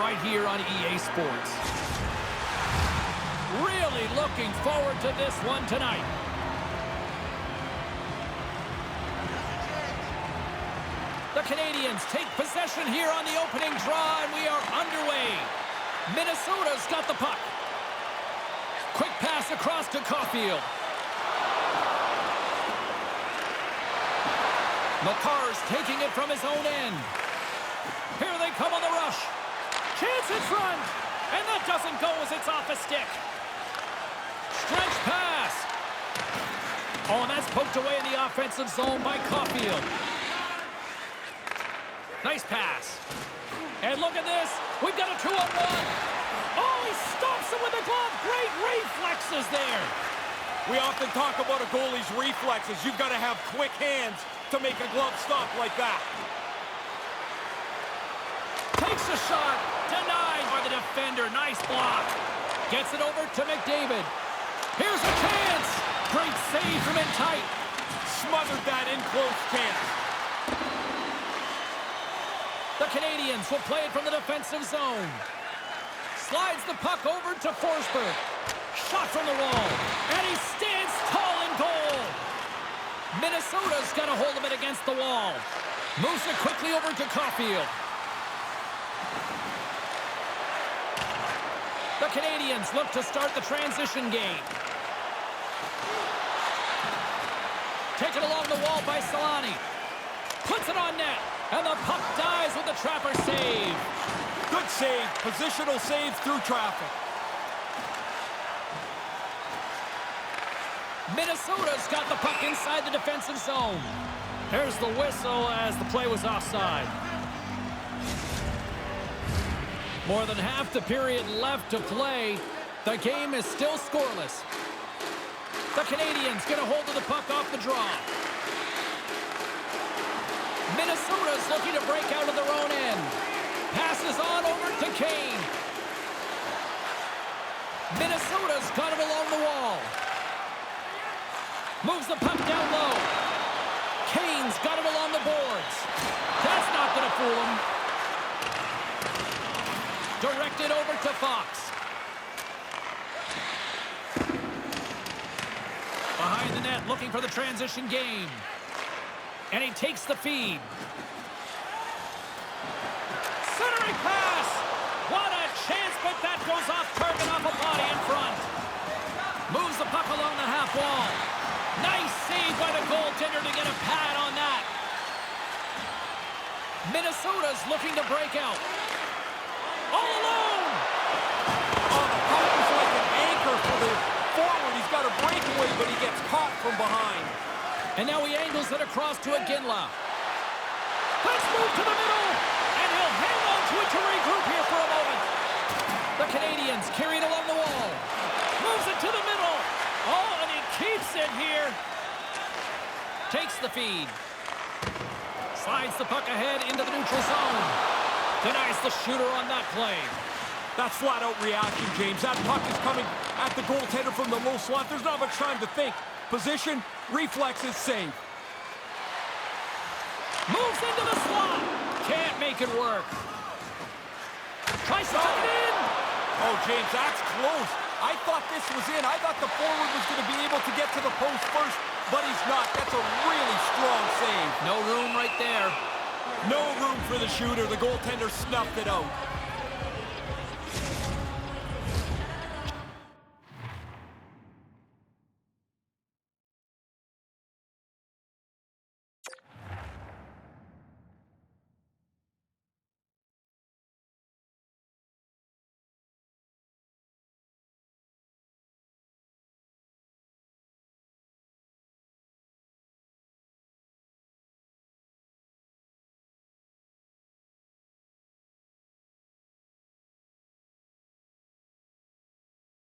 right here on EA Sports. Really looking forward to this one tonight. The Canadians take possession here on the opening draw, and we are underway. Minnesota's got the puck. Quick pass across to Caulfield. McCarr's taking it from his own end. Here they come on the rush. Chance in front. And that doesn't go as it's off a stick. Stretch pass. Oh, and that's poked away in the offensive zone by Caulfield. Nice pass. And look at this. We've got a 2-on-1. Oh, he stops him with the glove. Great reflexes there. We often talk about a goalie's reflexes. You've got to have quick hands to make a glove stop like that. Takes a shot. Denied by the defender. Nice block. Gets it over to McDavid. Here's a chance. Great save from in tight. Smothered that in close chance. The Canadians will play it from the defensive zone. Slides the puck over to Forsberg. Shot from the wall. And he stands tall in goal. Minnesota's got a hold of it against the wall. Moves it quickly over to Caulfield. The Canadians look to start the transition game. Taken along the wall by Solani. Puts it on net. And the puck dies with the trapper save. Good save. Positional save through traffic. Minnesota's got the puck inside the defensive zone. There's the whistle as the play was offside. More than half the period left to play. The game is still scoreless. The Canadians get a hold of the puck off the draw. Minnesota's looking to break out of their own end. Passes on over to Kane. Minnesota's got it along the wall. Moves the puck down low. Kane's got it along the boards. That's not going to fool him. Directed over to Fox. Behind the net, looking for the transition game. And he takes the feed. Centering pass! What a chance, but that goes off target off a body in front. Moves the puck along the half wall. Nice save by the goaltender to get a pad on that. Minnesota's looking to break out. All alone! Oh, the puck is like an anchor for the forward. He's got a breakaway, but he gets caught from behind. And now he angles it across to Iginla. Let's move to the middle. And he'll hang on to it to regroup here for a moment. The Canadians carry it along the wall. Moves it to the middle. Oh, and he keeps it here. Takes the feed. Slides the puck ahead into the neutral zone. Denies the shooter on that play. That's flat-out reaction, James. That puck is coming at the goaltender from the low slot. There's not much time to think. Position, reflexes, save. Moves into the slot. Can't make it work. Tries to tuck it in. Oh, James, that's close. I thought this was in. I thought the forward was going to be able to get to the post first, but he's not. That's a really strong save. No room right there. No room for the shooter. The goaltender snuffed it out.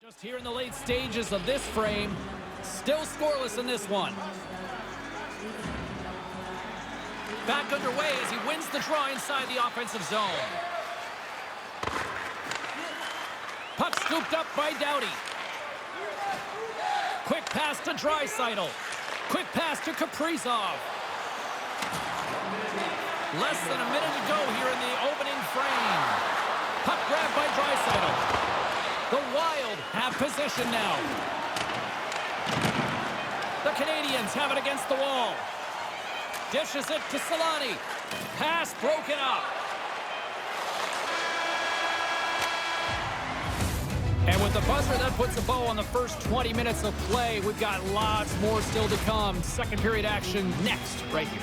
Just here in the late stages of this frame, still scoreless in this one. Back underway as he wins the draw inside the offensive zone. Puck scooped up by Doughty. Quick pass to Draisaitl. Quick pass to Kaprizov. Less than a minute to go here in the opening frame. Puck possession now. The Canadians have it against the wall. Dishes it to Solani. Pass broken up. And with the buzzer, that puts a bow on the first 20 minutes of play. We've got lots more still to come. Second period action next, right here.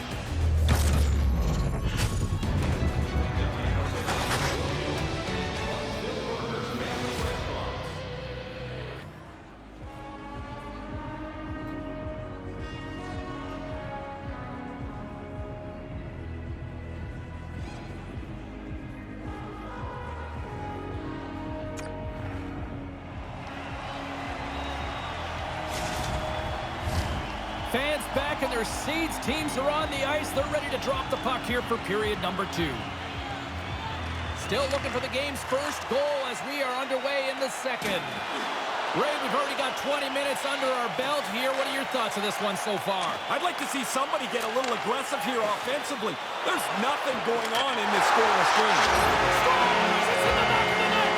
Fans back in their seats. Teams are on the ice. They're ready to drop the puck here for period number 2. Still looking for the game's first goal as we are underway in the second. Ray, we've already got 20 minutes under our belt here. What are your thoughts of this one so far? I'd like to see somebody get a little aggressive here offensively. There's nothing going on in this scoreless game. Scores! It's in the back of the net!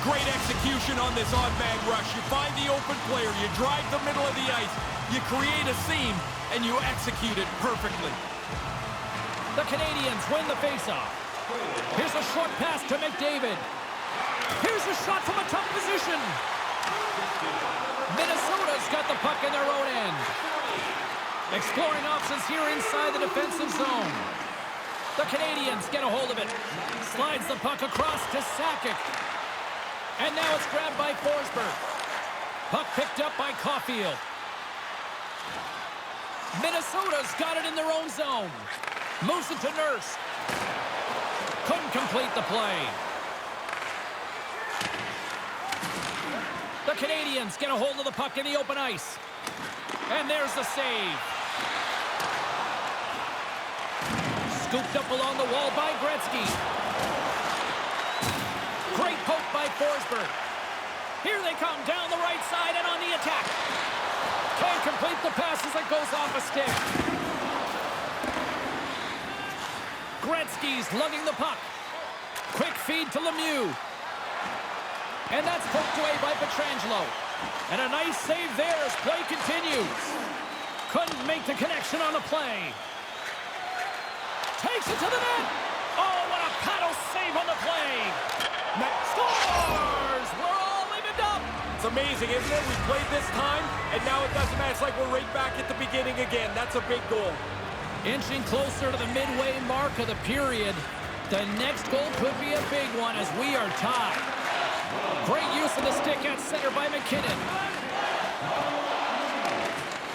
Great execution on this odd-man rush. You find the open player, you drive the middle of the ice, you create a seam, and you execute it perfectly. The Canadians win the faceoff. Here's a short pass to McDavid. Here's a shot from a tough position. Minnesota's got the puck in their own end. Exploring options here inside the defensive zone. The Canadians get a hold of it. Slides the puck across to Sakic. And now it's grabbed by Forsberg. Puck picked up by Caulfield. Minnesota's got it in their own zone. Moves it to Nurse. Couldn't complete the play. The Canadians get a hold of the puck in the open ice. And there's the save. Scooped up along the wall by Gretzky. Great poke by Forsberg. Here they come down the right side and on the attack. Can't complete the pass as it goes off a stick. Gretzky's lugging the puck. Quick feed to Lemieux. And that's poked away by Pietrangelo. And a nice save there as play continues. Couldn't make the connection on the play. Takes it to the net. Oh, what a paddle save on the play. Scores! We're all evened up. It's amazing, isn't it? We played this time, and now it doesn't matter. It's like we're right back at the beginning again. That's a big goal. Inching closer to the midway mark of the period. The next goal could be a big one as we are tied. Great use of the stick at center by McKinnon.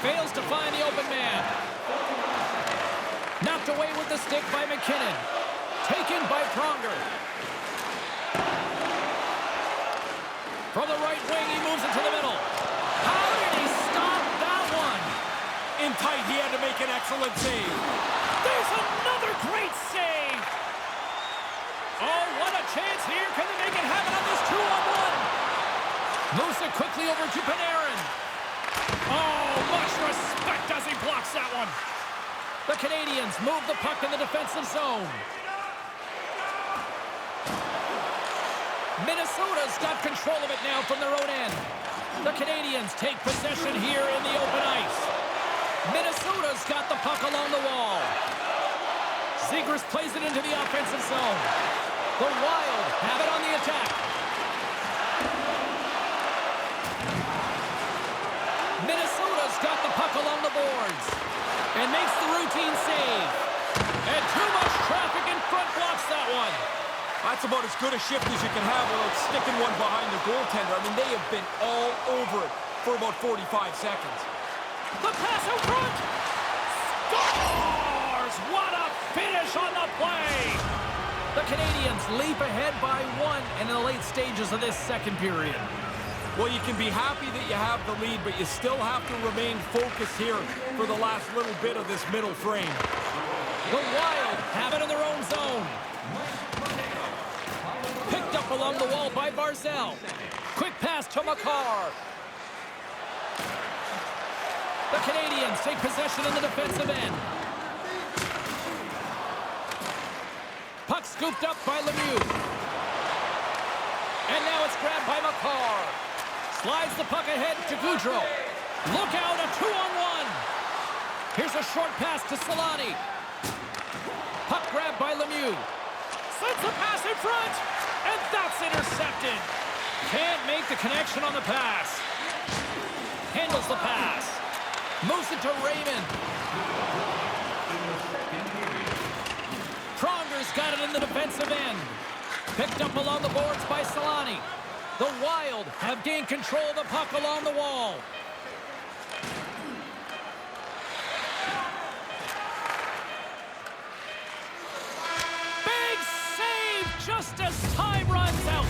Fails to find the open man. Knocked away with the stick by McKinnon. Taken by Pronger. From the right wing, he moves it to the middle. How did he stop that one? In tight, he had to make an excellent save. There's another great save. Oh, what a chance here. Can they make it happen on this 2-on-1? Moves it quickly over to Panarin. Oh, much respect as he blocks that one. The Canadians move the puck in the defensive zone. Minnesota's got control of it now from their own end. The Canadians take possession here in the open ice. Minnesota's got the puck along the wall. Zegras plays it into the offensive zone. The Wild have it on the attack. Minnesota's got the puck along the boards and makes the routine save. And too much traffic in front blocks that one. That's about as good a shift as you can have without sticking one behind the goaltender. I mean, they have been all over it for about 45 seconds. The pass out front. Scores! What a finish on the play! The Canadians leap ahead by 1 in the late stages of this second period. Well, you can be happy that you have the lead, but you still have to remain focused here for the last little bit of this middle frame. The Wild have it in their own zone. Picked up along the wall by Barzal. Quick pass to Makar. The Canadians take possession in the defensive end. Puck scooped up by Lemieux. And now it's grabbed by Makar. Slides the puck ahead to Gaudreau. Look out, a 2-on-1. Here's a short pass to Solani. Puck grabbed by Lemieux. Sends a pass in front. And that's intercepted. Can't make the connection on the pass. Handles the pass. Moves it to Raymond. Pronger's got it in the defensive end. Picked up along the boards by Solani. The Wild have gained control of the puck along the wall. Big save just as time runs out.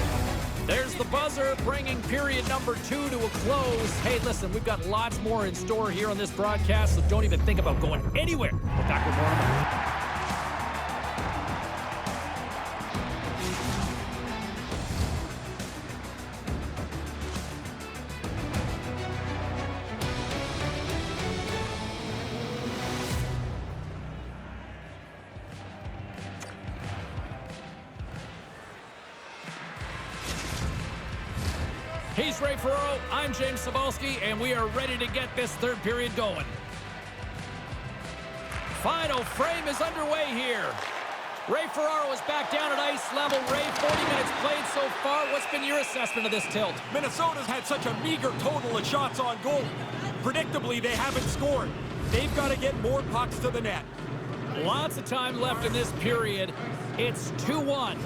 There's the buzzer, bringing period number 2 to a close. Hey, listen, we've got lots more in store here on this broadcast, so don't even think about going anywhere. We're back with more in a moment. He's Ray Ferraro, I'm James Cybulski, and we are ready to get this third period going. Final frame is underway here. Ray Ferraro is back down at ice level. Ray, 40 minutes played so far. What's been your assessment of this tilt? Minnesota's had such a meager total of shots on goal. Predictably, they haven't scored. They've got to get more pucks to the net. Lots of time left in this period. It's 2-1.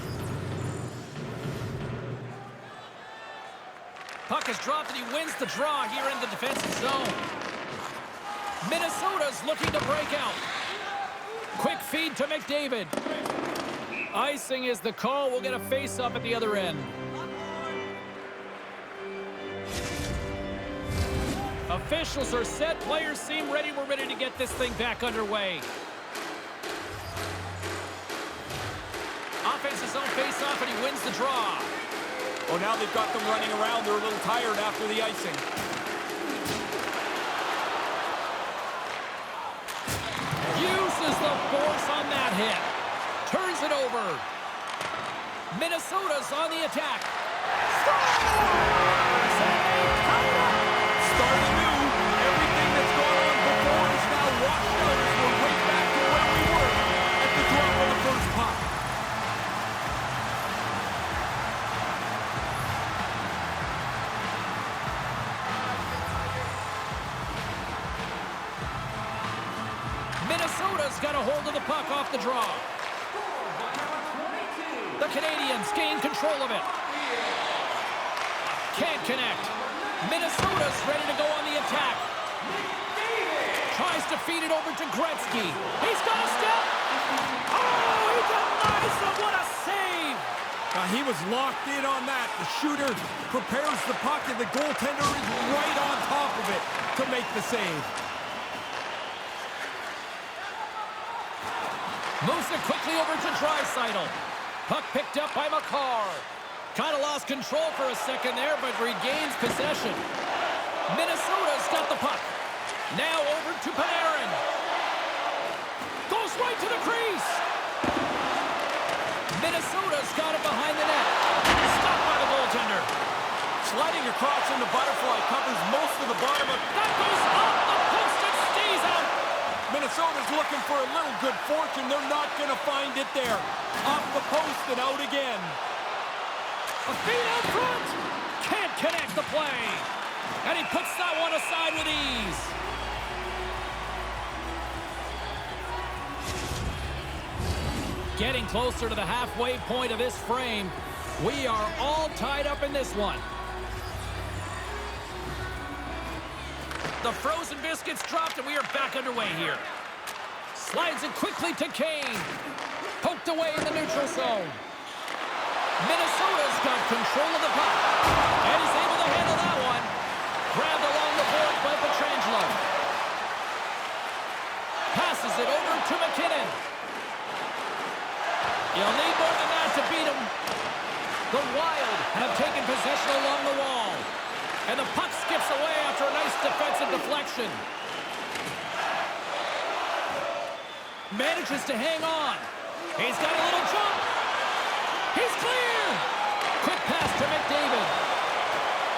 Puck is dropped and he wins the draw here in the defensive zone. Minnesota's looking to break out. Quick feed to McDavid. Icing is the call. We'll get a face-up at the other end. Officials are set. Players seem ready. We're ready to get this thing back underway. Offense's own face-off and he wins the draw. Oh, now they've got them running around. They're a little tired after the icing. Uses the force on that hit. Turns it over. Minnesota's on the attack. Scores! And they tie it up. Starting new. Everything that's gone on before is now washed out as we're right back to where we were at the drop of the first puck. Minnesota's got a hold of the puck off the draw. The Canadiens gain control of it. Can't connect. Minnesota's ready to go on the attack. Tries to feed it over to Gretzky. He's got a step. Oh, he denies him. What a save. He was locked in on that. The shooter prepares the puck, and the goaltender is right on top of it to make the save. Moves it quickly over to Draisaitl. Puck picked up by Makar. Kind of lost control for a second there, but regains possession. Minnesota's got the puck. Now over to Panarin. Goes right to the crease. Minnesota's got it behind the net. Stopped by the goaltender. Sliding across in the butterfly, covers most of the bottom of... That goes off the post and stays out. Minnesota's looking for a little good fortune. They're not going to find it there. Off the post and out again. A feed out front. Can't connect the play. And he puts that one aside with ease. Getting closer to the halfway point of this frame. We are all tied up in this one. The frozen biscuits dropped and we are back underway here. Slides it quickly to Kane. Poked away in the neutral zone. Minnesota's got control of the puck. And he's able to handle that one. Grabbed along the board by Pietrangelo. Passes it over to McKinnon. You'll need more than that to beat him. The Wild have taken possession along the wall. And the puck skips away after a nice defensive deflection. Manages to hang on. He's got a little jump. He's clear! Quick pass to McDavid.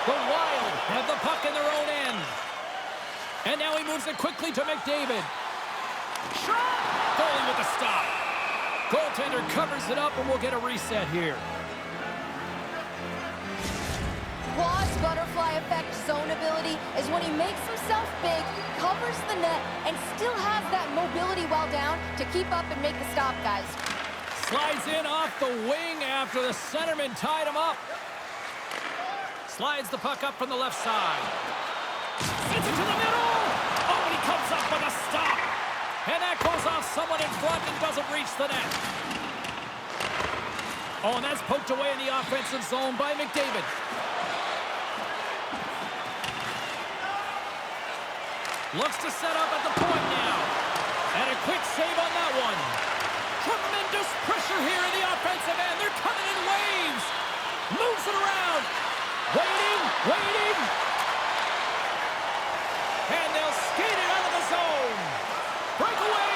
The Wild have the puck in their own end. And now he moves it quickly to McDavid. Shot! Goalie with the stop. Goaltender covers it up, and we'll get a reset here. Quad's butterfly effect zone ability is when he makes himself big, covers the net, and still has that mobility while down to keep up and make the stop, guys. Slides in off the wing after the centerman tied him up. Slides the puck up from the left side. Sends it to the middle! Oh, and he comes up with a stop! And that goes off someone in front and doesn't reach the net. Oh, and that's poked away in the offensive zone by McDavid. Looks to set up at the point now. And a quick save on that one. Tremendous pressure here in the offensive end. They're coming in waves. Moves it around. Waiting, waiting. And they'll skate it out of the zone. Breakaway.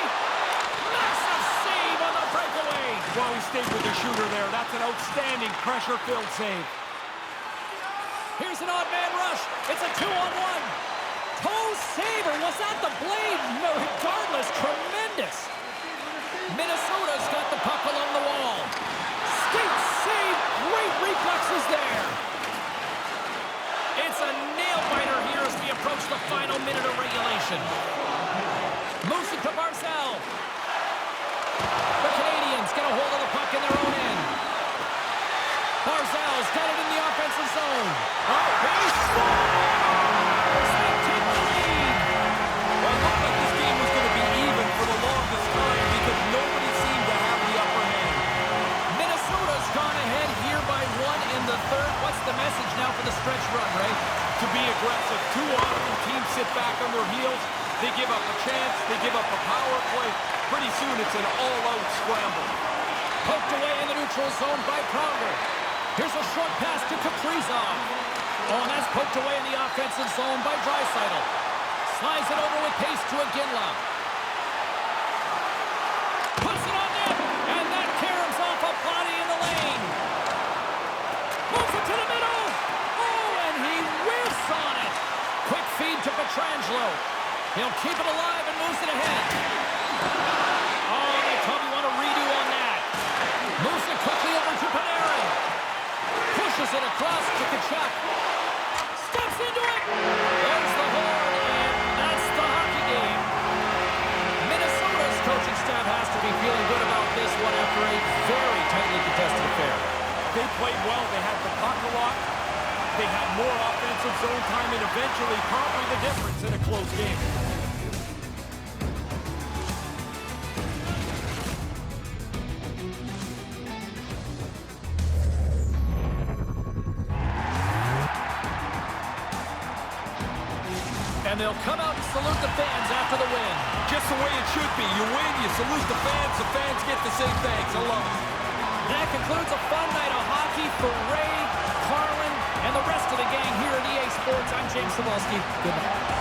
Massive save on the breakaway. Well, he stayed with the shooter there. That's an outstanding pressure-filled save. Here's an odd man rush. It's a 2-on-1. Toe saver. Was that the blade? No, regardless, tremendous. Minnesota's got the puck along the wall. Skate save. Great reflexes there. It's a nail-biter here as we approach the final minute of regulation. Moves it to Barzal. The Canadians get a hold of the puck in their own end. Barzal's got it in the offensive zone. Oh, he scores! They take the lead. Well, it looked like this game was going to be even for the longest time because nobody seemed to have the upper hand. Minnesota's gone ahead here by 1 in the third. What's the message now for the stretch run, Ray? To be aggressive. Too often teams sit back on their heels. They give up a chance. They give up a power play. Pretty soon it's an all-out scramble. Poked away in the neutral zone by Pronger. Here's a short pass to Kaprizov. Oh, and that's poked away in the offensive zone by Draisaitl. Slides it over with pace to Iginla. Puts it on net, and that caroms off a body in the lane. Moves it to the middle. Oh, and he whiffs on it. Quick feed to Pietrangelo. He'll keep it alive and moves it ahead. Oh, they probably want a redo on that. Moves it quickly over to Panarin. Pushes it across to Tkachuk. Steps into it. There's the horn, and that's the hockey game. Minnesota's coaching staff has to be feeling good about this one after a very tightly contested affair. They played well. They had the puck a lot. They had more offensive zone time, and eventually probably the difference in a close game. And they'll come out and salute the fans after the win. Just the way it should be. You win, you salute the fans get to say thanks. I love it. That concludes a fun night of hockey for Ray, Carlin, and the rest of the gang here at EA Sports. I'm James Cybulski. Good night.